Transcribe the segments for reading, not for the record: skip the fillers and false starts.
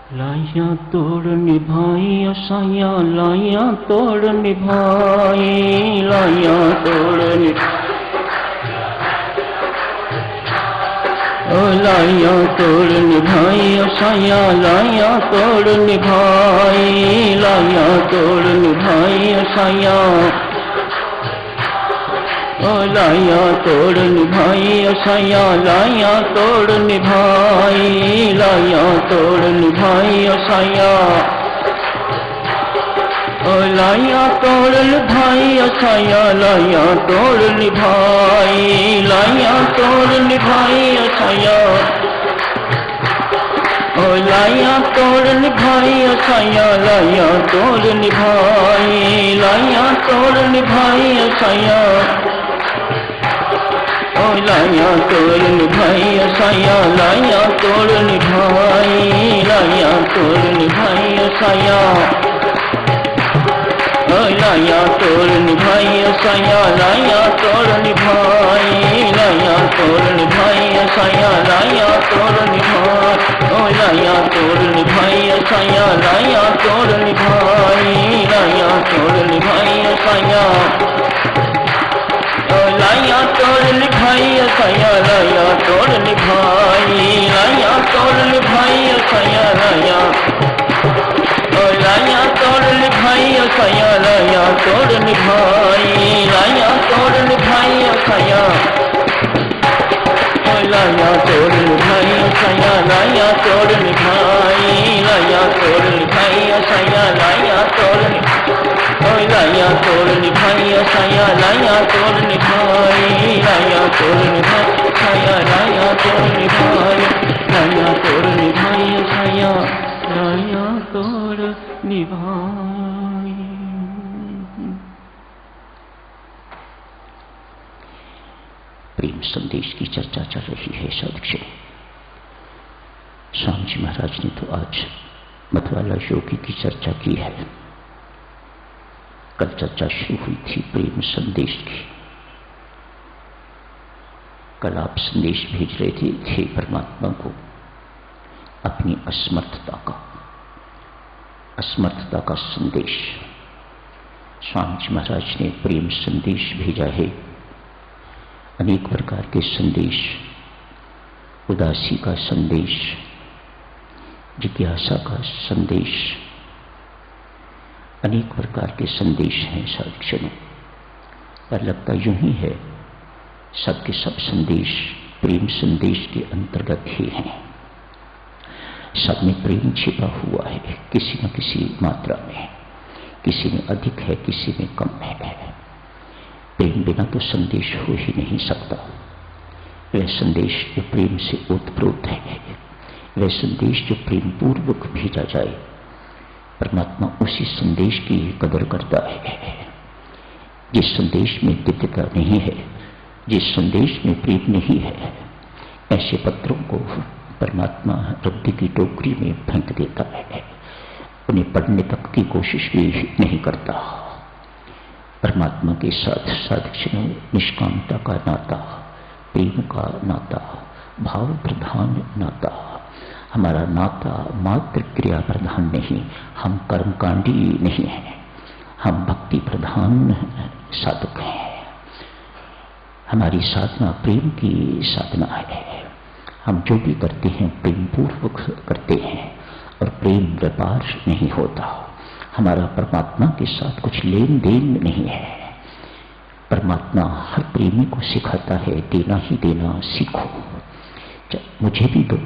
लाया तोड़ निभाई साया, लाया तोड़ निभाई, लाया तोड़ लाया तोड़ निभाई साया, लाया तोड़ निभाई, लाया तोड़ निभाई साया, लाया तोड़ निभाई साया, लाया तोड़ निभाई, लाया तोड़ निभाई साया, लाया तोड़ निभाई साया, लाया तोड़ निभाई, लाया तोड़ निभाई साया, लाया तोड़ निभाई साया, लाया तोड़ निभाई, लाया तोड़ निभाई साया, लाया तोड़ निभाई साया, लाया तोड़ निभाई, लाया तोड़ निभाई साया, लाया तोड़ निभाई साया, लाया तोड़ निभाई, लाया तोड़ निभाई साया, लाया तोड़ निभाई, लाया तोड़ निभाई साया, लाया तोड़ निभाई, लाया तोड़ निभाई साया, लाया तोड़ निभाई साया, लाया तोड़ निभाई, लाया तोड़ निभाई साया, लाया, लाया तोड़ निभाई साया, लाया तोड़ निभाई, लाया तोड़ निभाई साया, लाया तोड़ निभाई साया, लाया तोड़ निभाई, लाया तोड़ निभाई साया, लाया तोड़, लाया तोड़ निभाई साया, लाया तोड़ निभाई, लाया तोड़ निभाई साया, लाया तोड़ निभाई, लाया तोड़ निभाई साया, लाया तोड़ निभाई। प्रेम संदेश की चर्चा चल रही है साधक। स्वामी जी महाराज ने तो आज मधुवाला योगी की चर्चा की है। कल चर्चा शुरू हुई थी प्रेम संदेश की। कल आप संदेश भेज रहे थे परमात्मा को अपनी असमर्थता का संदेश। स्वामी जी महाराज ने प्रेम संदेश भेजा है। अनेक प्रकार के संदेश, उदासी का संदेश, जिज्ञासा का संदेश, अनेक प्रकार के संदेश हैं साधुजनों। पर लगता यूं ही है सबके सब संदेश प्रेम संदेश के अंतर्गत ही हैं। सब में प्रेम छिपा हुआ है, किसी न किसी मात्रा में, किसी में अधिक है, किसी में कम है। प्रेम बिना तो संदेश हो ही नहीं सकता। वह संदेश जो प्रेम से ओतप्रोत है, वह संदेश जो प्रेम पूर्वक भेजा जाए, परमात्मा उसी संदेश की कदर करता है। जिस संदेश में दिव्यता नहीं है, जिस संदेश में प्रेम नहीं है, ऐसे पत्रों को परमात्मा रद्दी की टोकरी में फेंक देता है। उन्हें पढ़ने तक की कोशिश भी नहीं करता। परमात्मा के साथ साधक निष्कामता का नाता, प्रेम का नाता, भाव प्रधान नाता। हमारा नाता मात्र क्रिया प्रधान नहीं, हम कर्मकांडी नहीं हैं, हम भक्ति प्रधान साधक हैं। हमारी साधना प्रेम की साधना है। हम जो भी करते हैं प्रेम पूर्वक करते हैं और प्रेम व्यापार नहीं होता। हमारा परमात्मा के साथ कुछ लेन देन नहीं है। परमात्मा हर प्रेमी को सिखाता है, देना ही देना सीखो। मुझे भी दो,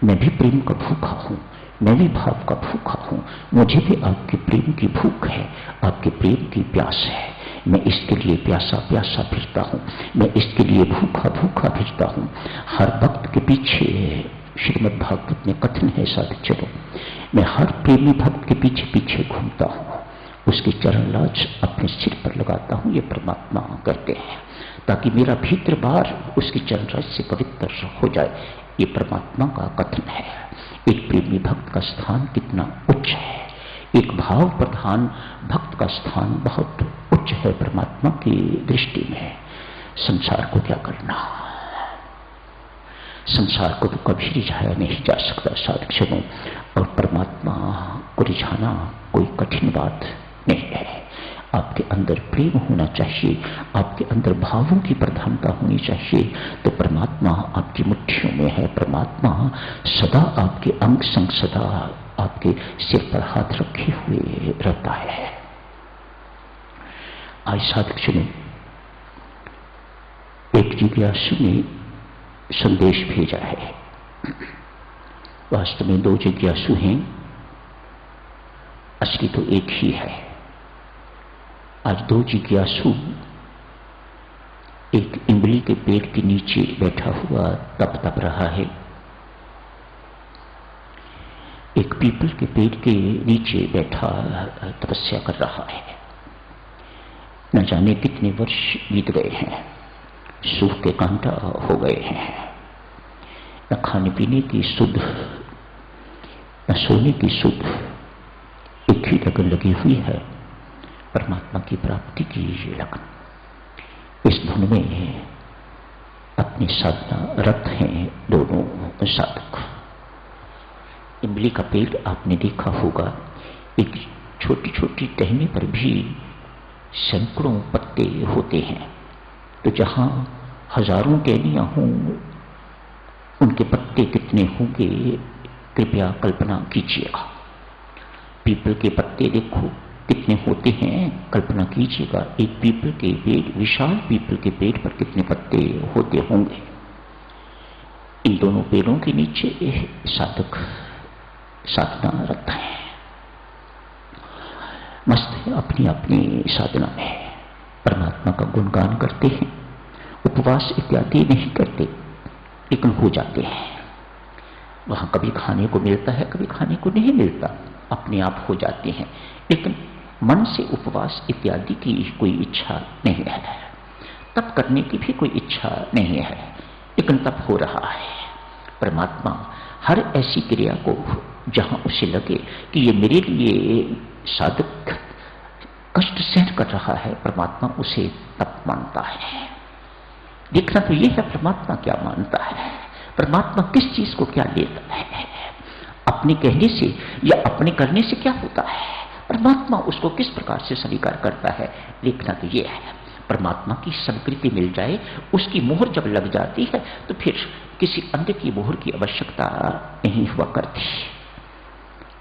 मैं भी प्रेम का भूखा हूँ, मैं भी भाव का भूखा हूँ। मुझे भी आपके प्रेम की भूख है, आपके प्रेम की प्यास है। मैं इसके लिए प्यासा प्यासा फिरता हूँ, मैं इसके लिए भूखा भूखा फिरता हूँ। हर भक्त के पीछे श्रीमद् भागवत में कथन है साधुजनों, मैं हर प्रेमी भक्त के पीछे पीछे घूमता हूँ, उसके चरण लाज अपने सिर पर लगाता हूँ। ये परमात्मा करते हैं ताकि मेरा भीतर बार उसकी चरण राज से पवित्र हो जाए। ये परमात्मा का कथन है। एक प्रेमी भक्त का स्थान कितना उच्च है, एक भाव प्रधान भक्त का स्थान बहुत उच्च है परमात्मा की दृष्टि में। संसार को क्या करना, संसार को तो कभी रिझाया नहीं जा सकता साधक, और परमात्मा को रिझाना कोई कठिन बात नहीं है। आपके अंदर प्रेम होना चाहिए, आपके अंदर भावों की प्रधानता होनी चाहिए, तो परमात्मा आपकी मुट्ठियों में है। परमात्मा सदा आपके अंग संग, सदा आपके सिर पर हाथ रखे हुए रहता है। आज साधक सुनो, एक जिज्ञासु ने संदेश भेजा है। वास्तव में दो जिज्ञासु हैं, असली तो एक ही है। आज दो जिज्ञासु एक इमली के पेड़ के नीचे बैठा हुआ तप रहा है, एक पीपल के पेड़ के नीचे बैठा तपस्या कर रहा है। न जाने कितने वर्ष बीत गए हैं, सूख के कांटा हो गए हैं, न खाने पीने की सुध, न सोने की सुध, एक ही लगन लगी हुई है, परमात्मा की प्राप्ति की लगन। इस धुन में अपनी साधना रत हैं दोनों साधक। इमली का पेड़ आपने देखा होगा, एक छोटी छोटी टहनी पर भी सैकड़ों पत्ते होते हैं, तो जहां हजारों टहनियां हों, उनके पत्ते कितने होंगे कृपया कल्पना कीजिएगा। पीपल के पत्ते देखो कितने होते हैं, कल्पना कीजिएगा एक पीपल के पेड़, विशाल पीपल के पेड़ पर कितने पत्ते होते होंगे। इन दोनों पेड़ों के नीचे साधक साधना रत है, मस्त है अपनी अपनी साधना में, परमात्मा का गुणगान करते हैं, उपवास इत्यादि नहीं करते, लेकिन हो जाते हैं। वहां कभी खाने को मिलता है, कभी खाने को नहीं मिलता, अपने आप हो जाते हैं, लेकिन मन से उपवास इत्यादि की कोई इच्छा नहीं है, तप करने की भी कोई इच्छा नहीं है, लेकिन तप हो रहा है। परमात्मा हर ऐसी क्रिया को जहां उसे लगे कि ये मेरे लिए साधक कष्ट सहन कर रहा है, परमात्मा उसे तप मानता है। देखना तो ये है परमात्मा क्या मानता है, परमात्मा किस चीज को क्या लेता है, अपने कहने से या अपने करने से क्या होता है, परमात्मा उसको किस प्रकार से स्वीकार करता है। देखना तो ये है, परमात्मा की स्वीकृति मिल जाए, उसकी मोहर जब लग जाती है तो फिर किसी अन्य की मोहर की आवश्यकता नहीं हुआ करती।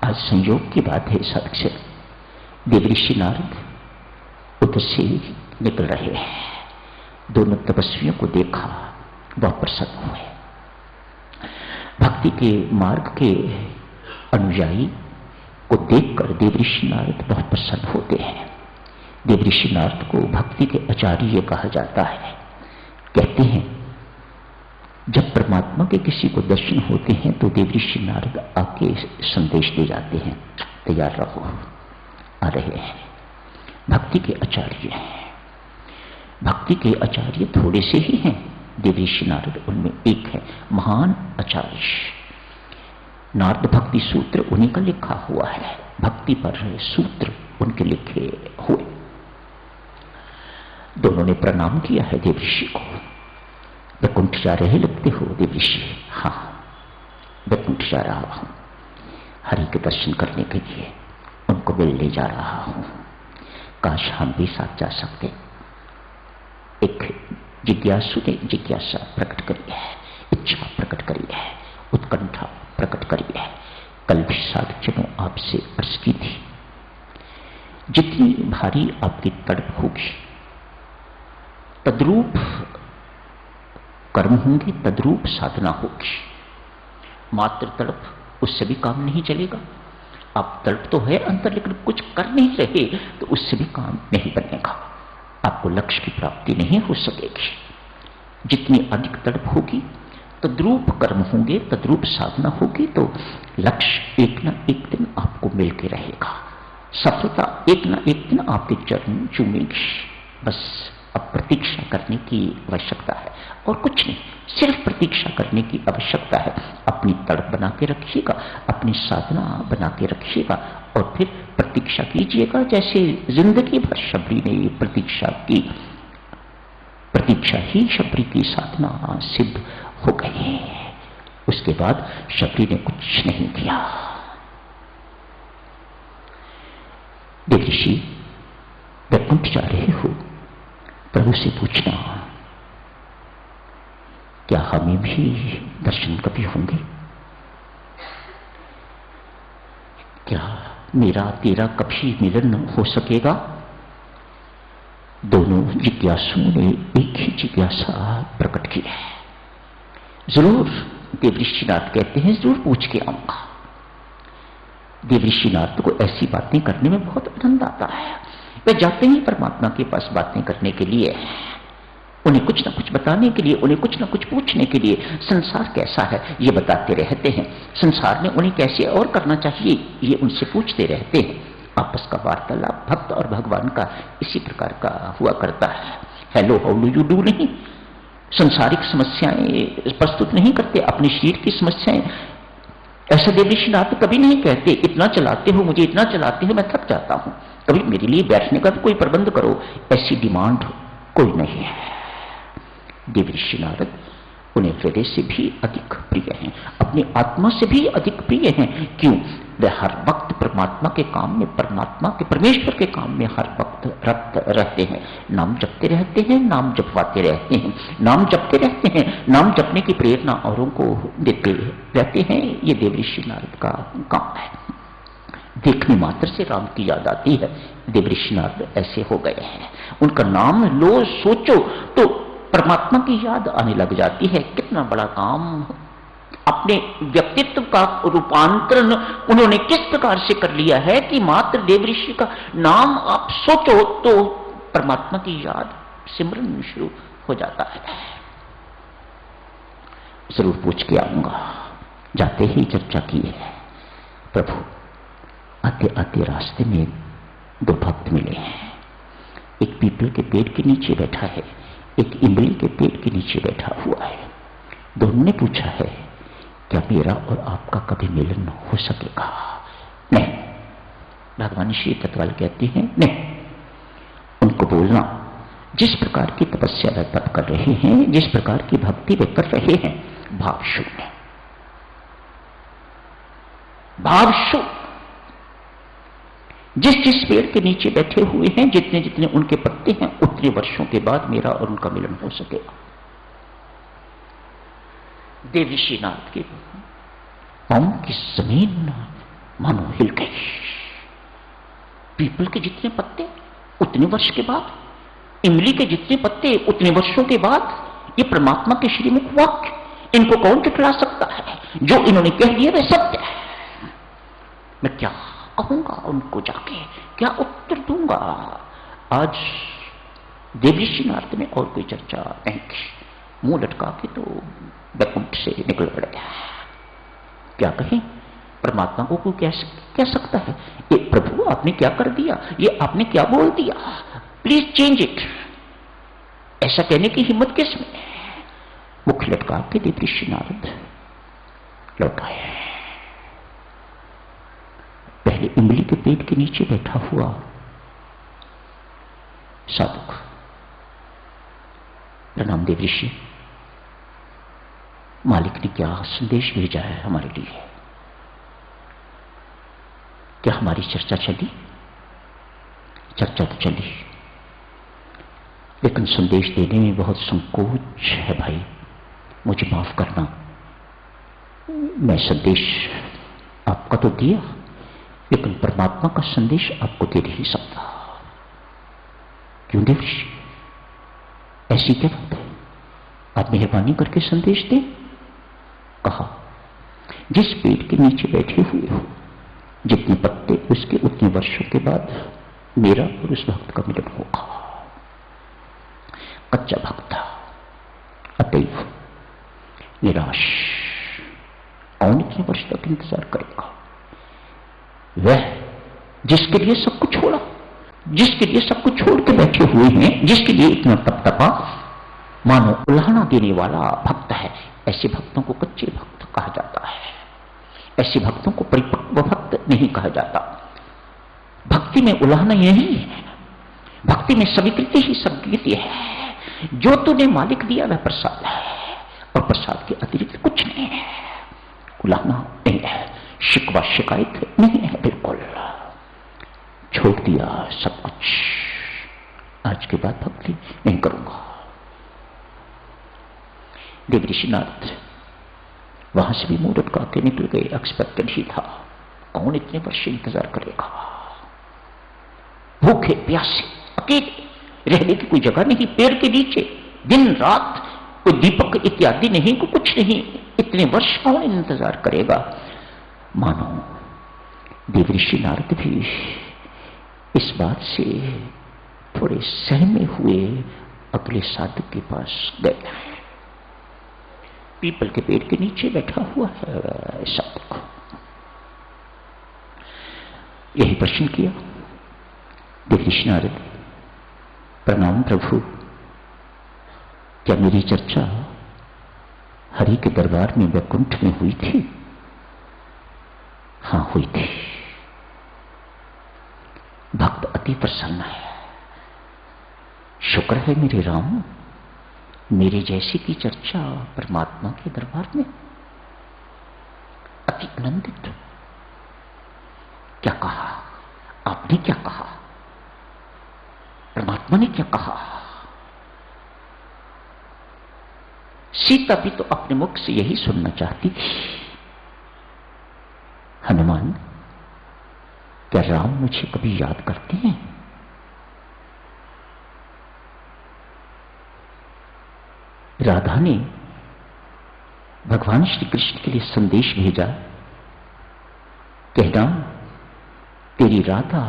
आज संयोग की बात है साधक से, देवऋषि नारद उधर से निकल रहे हैं, दोनों तपस्वियों को देखा, बहुत प्रसन्न हुए। भक्ति के मार्ग के अनुयायी को देखकर देवऋषि नारद बहुत प्रसन्न होते हैं। देवऋषि नारद को भक्ति के आचार्य कहा जाता है। कहते हैं जब परमात्मा के किसी को दर्शन होते हैं तो देवऋषि नारद आके संदेश दे जाते हैं, तैयार रहो, आ रहे हैं। भक्ति के आचार्य हैं, भक्ति के आचार्य थोड़े से ही हैं, देवऋषि नारद उनमें एक है, महान आचार्य। नारद भक्ति सूत्र उन्हीं का लिखा हुआ है, भक्ति पर सूत्र उनके लिखे हुए। दोनों ने प्रणाम किया है देवऋषि को। वैकुंठ जा रहे लगते हो देवऋषि? हाँ, वैकुंठ जा रहा हूं, हरि के दर्शन करने के लिए उनको मिलने जा रहा हूं। काश हम भी साथ जा सकते। एक जिज्ञासु ने जिज्ञासा प्रकट करी है, इच्छा प्रकट करी है, उत्कंठा प्रकट करी है। कल भी साधुजनों आपसे अर्ज की थी, जितनी भारी आपकी तड़प होगी तद्रूप कर्म होंगे, तद्रूप साधना होगी। मात्र तड़प उससे भी काम नहीं चलेगा। आप तड़प तो है अंतर, लेकिन कुछ कर नहीं रहे तो उससे भी काम नहीं बनेगा, आपको लक्ष्य की प्राप्ति नहीं हो सकेगी। जितनी अधिक तड़प होगी तद्रूप कर्म होंगे, तद्रूप साधना होगी, तो लक्ष्य एक न एक दिन आपको मिलके रहेगा। सफलता एक न एक दिन आपके चरण चूमेगी। बस अब प्रतीक्षा करने की आवश्यकता है और कुछ नहीं, सिर्फ प्रतीक्षा करने की आवश्यकता है। अपनी तड़प बना के रखिएगा, अपनी साधना बना के रखिएगा और फिर प्रतीक्षा कीजिएगा, जैसे जिंदगी भर शबरी ने प्रतीक्षा की। प्रतीक्षा ही शबरी की साधना सिद्ध हो गई है। उसके बाद शबरी ने कुछ नहीं किया। देवऋषि, वैकुंठ जा रहे हो, प्रभु से पूछना क्या हमें भी दर्शन कभी होंगे? क्या मेरा तेरा कभी मिलन हो सकेगा? दोनों जिज्ञासुओं ने एक ही जिज्ञासा प्रकट की है। जरूर, देवऋषि नारद कहते हैं, जरूर पूछ के आऊंगा। देवऋषि नारद को ऐसी बातें करने में बहुत आनंद आता है। वे जाते ही परमात्मा के पास बातें करने के लिए, उन्हें कुछ न कुछ बताने के लिए, उन्हें कुछ न कुछ पूछने के लिए। संसार कैसा है ये बताते रहते हैं, संसार में उन्हें कैसे और करना चाहिए ये उनसे पूछते रहते हैं। आपस का वार्तालाप भक्त और भगवान का इसी प्रकार का हुआ करता है। Hello how do you do नहीं, संसारिक समस्याएं प्रस्तुत नहीं करते, अपने शरीर की समस्याएं। ऐसा देवऋषि नारद कभी नहीं कहते इतना चलाते हो, मुझे इतना चलाते हो, मैं थक जाता हूं, कभी मेरे लिए बैठने का भी कोई प्रबंध करो, ऐसी डिमांड कोई नहीं है। देवऋषि नारद उन्हें हृदय से भी अधिक प्रिय हैं, अपनी आत्मा से भी अधिक प्रिय हैं। क्यों? वे हर वक्त परमात्मा के काम में, परमात्मा के, परमेश्वर के काम में हर वक्त रत रहते हैं। नाम जपते रहते हैं, नाम जपवाते रहते हैं, नाम जपते रहते हैं, नाम जपने की प्रेरणा औरों को देते रहते हैं। ये देवऋषि नारद का काम है। देखने मात्र से राम की याद आती है। देवऋषि नारद ऐसे हो गए हैं, उनका नाम लो, सोचो तो परमात्मा की याद आने लग जाती है। कितना बड़ा काम, अपने व्यक्तित्व का रूपांतरण उन्होंने किस प्रकार से कर लिया है कि मात्र देवऋषि का नाम आप सोचो तो परमात्मा की याद, सिमरन शुरू हो जाता है। जरूर पूछ के आऊंगा। जाते ही चर्चा की है, प्रभु आते आते रास्ते में दो भक्त मिले हैं, एक पीपल के पेड़ के नीचे बैठा है, एक इमली के पेड़ के नीचे बैठा हुआ है। दोनों ने पूछा है क्या मेरा और आपका कभी मिलन हो सकेगा? नहीं। भगवान श्री तत्वाल कहते हैं नहीं। उनको बोलना, जिस प्रकार की तपस्या वे तप कर रहे हैं, जिस प्रकार की भक्ति वे कर रहे हैं, भाव शून्य, भाव शून्य। जिस जिस पेड़ के नीचे बैठे हुए हैं, जितने जितने उनके पत्ते हैं, उतने वर्षों के बाद मेरा और उनका मिलन हो सकेगा। देवऋषि नारद के पांव की जमीन मानो हिल गई। पीपल के जितने पत्ते उतने वर्ष के बाद, इमली के जितने पत्ते उतने वर्षों के बाद, ये परमात्मा के श्रीमुख वाक्य, इनको कौन झुठला सकता है? जो इन्होंने कह दिया वह सत्य है। मैं क्या कहूंगा उनको जाके, क्या उत्तर दूंगा? आज देवऋषि नारद ने और कोई चर्चा नहीं की, मुंह लटका के तो वैकुंठ से निकल पड़े। क्या कहें? परमात्मा को कोई कह सकता है ये प्रभु आपने क्या कर दिया, ये आपने क्या बोल दिया, प्लीज चेंज इट। ऐसा कहने की हिम्मत किसमें? मुख लटका के देवऋषि नारद लौट आए। पहले इमली के पेड़ के नीचे बैठा हुआ साधक, प्रणाम देवऋषि, मालिक ने क्या संदेश भेजा है हमारे लिए? क्या हमारी चर्चा चली? चर्चा तो चली, लेकिन संदेश देने में बहुत संकोच है भाई, मुझे माफ करना। मैं संदेश आपका तो दिया, लेकिन परमात्मा का संदेश आपको दे नहीं सकता। क्यों देवऋषि, ऐसी क्या बात है? आप मेहरबानी करके संदेश दें। कहा, जिस पेड़ के नीचे बैठे हुए हो, जितने पत्ते उसके उतने वर्षों के बाद मेरा और उस भक्त का मिलन होगा। कच्चा भक्त था, अतएव निराश, कौन इतने वर्ष तक इंतजार करेगा? वह जिसके लिए सब कुछ छोड़ा, जिसके लिए सब कुछ छोड़ के बैठे हुए हैं, जिसके लिए इतना तप तपा, मानो उल्हाना देने वाला भक्त है। ऐसे भक्तों को कच्चे भक्त कहा जाता है, ऐसे भक्तों को परिपक्व भक्त नहीं कहा जाता। भक्ति में उल्हाना यही है, भक्ति में स्वीकृति ही स्वीकृति है। जो तूने मालिक दिया वह प्रसाद है, और प्रसाद के अतिरिक्त कुछ नहीं है। रुलाना नहीं है, शिकवा शिकायत नहीं है, बिल्कुल छोड़ दिया सब कुछ। आज के बाद भक्ति नहीं करूंगा। देवऋषि नारद वहां से भी मूरत का के निकल गए। एक्सपेक्टेड ही था, कौन इतने वर्ष इंतजार करेगा। भूखे प्यासे अकेले, रहने की कोई जगह नहीं, पेड़ के नीचे दिन रात, कोई दीपक इत्यादि नहीं, कोई कुछ नहीं, इतने वर्ष कौन इंतजार करेगा। मानो देवऋषि नारद भी इस बात से थोड़े सहमे हुए अगले साधक के पास गए। पीपल के पेड़ के नीचे बैठा हुआ है साधक। यही प्रश्न किया देवऋषि नारद, प्रणाम प्रभु, क्या मेरी चर्चा हरि के दरबार में वैकुंठ में हुई थी? हां हुई थी। भक्त अति प्रसन्न है। शुक्र है मेरे राम, मेरे जैसी की चर्चा परमात्मा के दरबार में। अति आनंदित। क्या कहा आपने? क्या कहा परमात्मा ने? क्या कहा? सीता भी तो अपने मुख से यही सुनना चाहती थी। हनुमान, क्या राम मुझे कभी याद करते हैं? राधा ने भगवान श्री कृष्ण के लिए संदेश भेजा, कहना तेरी राधा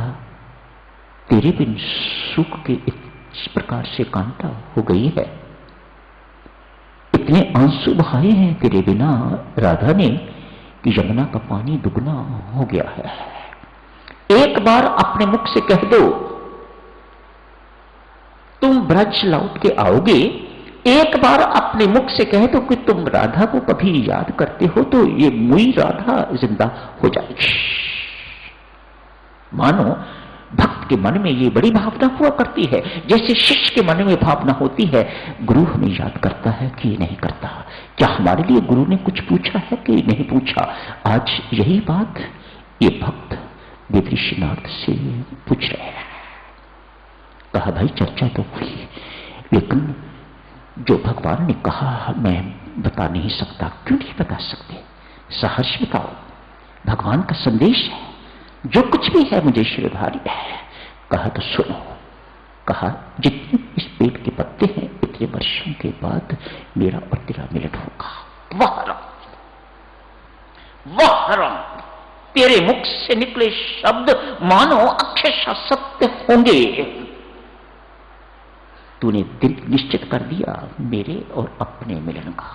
तेरे बिन सुख के इस प्रकार से कांटा हो गई है, इतने आंसू बहाए हैं तेरे बिना राधा ने कि यमुना का पानी दुगना हो गया है। एक बार अपने मुख से कह दो तुम ब्रज लौट के आओगे, एक बार अपने मुख से कह दो कि तुम राधा को कभी याद करते हो, तो ये मुई राधा जिंदा हो जाएगी। मानो भक्त के मन में ये बड़ी भावना हुआ करती है, जैसे शिष्य के मन में भावना होती है, गुरु हमें याद करता है कि नहीं करता, क्या हमारे लिए गुरु ने कुछ पूछा है कि नहीं पूछा। आज यही बात ये भक्त देवऋषि नारद से पूछ रहे हैं। कहा भाई चर्चा तो हुई, लेकिन जो भगवान ने कहा मैं बता नहीं सकता। क्यों नहीं बता सकते? सहर्ष बताओ, भगवान का संदेश है, जो कुछ भी है मुझे शिरोधार्य है। कहा तो सुनो। कहा जितने इस पेड़ के पत्ते हैं इतने वर्षों के बाद मेरा और तेरा मिलन होगा। वाह राम, वाह राम, तेरे मुख से निकले शब्द मानो अक्षरशः सत्य होंगे। तूने दिन निश्चित कर दिया मेरे और अपने मिलन का।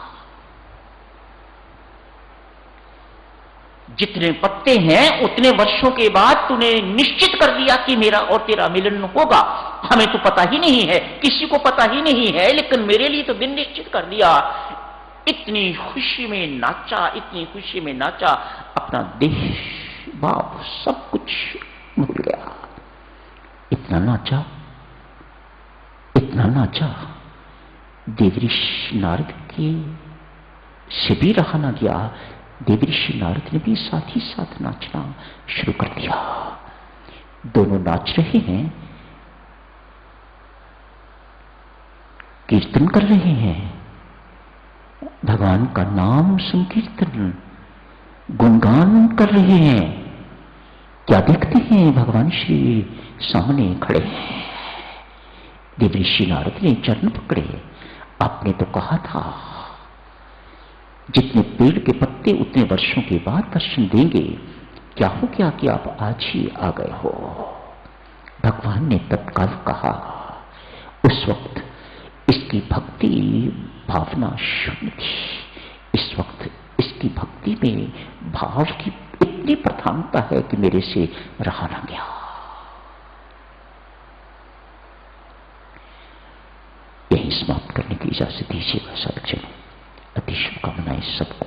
जितने पत्ते हैं उतने वर्षों के बाद तूने निश्चित कर दिया कि मेरा और तेरा मिलन होगा। हमें तो पता ही नहीं है, किसी को पता ही नहीं है, लेकिन मेरे लिए तो दिन निश्चित कर दिया। इतनी खुशी में नाचा, इतनी खुशी में नाचा, अपना देश बाप सब कुछ भूल गया। इतना नाचा, इतना नाचा, देवऋषि नारद के से भी रहा ना गया। देवऋषि नारद ने भी साथ ही साथ नाचना शुरू कर दिया। दोनों नाच रहे हैं, कीर्तन कर रहे हैं, भगवान का नाम संकीर्तन गुणगान कर रहे हैं। क्या देखते हैं? भगवान श्री सामने खड़े हैं। देवऋषि नारद ने चरण पकड़े। आपने तो कहा था जितने पेड़ के पत्ते उतने वर्षों के बाद दर्शन देंगे। क्या हो गया कि आप आज ही आ गए हो? भगवान ने तत्काल कहा। उस वक्त इसकी भक्ति भावना शून्य थी। इस वक्त इसकी भक्ति में भाव की इतनी प्रधानता है कि मेरे से रहा ना गया। यही समाप्त करने की इजाजत दीजिएगा सज्जनों। अति शुभकामनाएं सबको।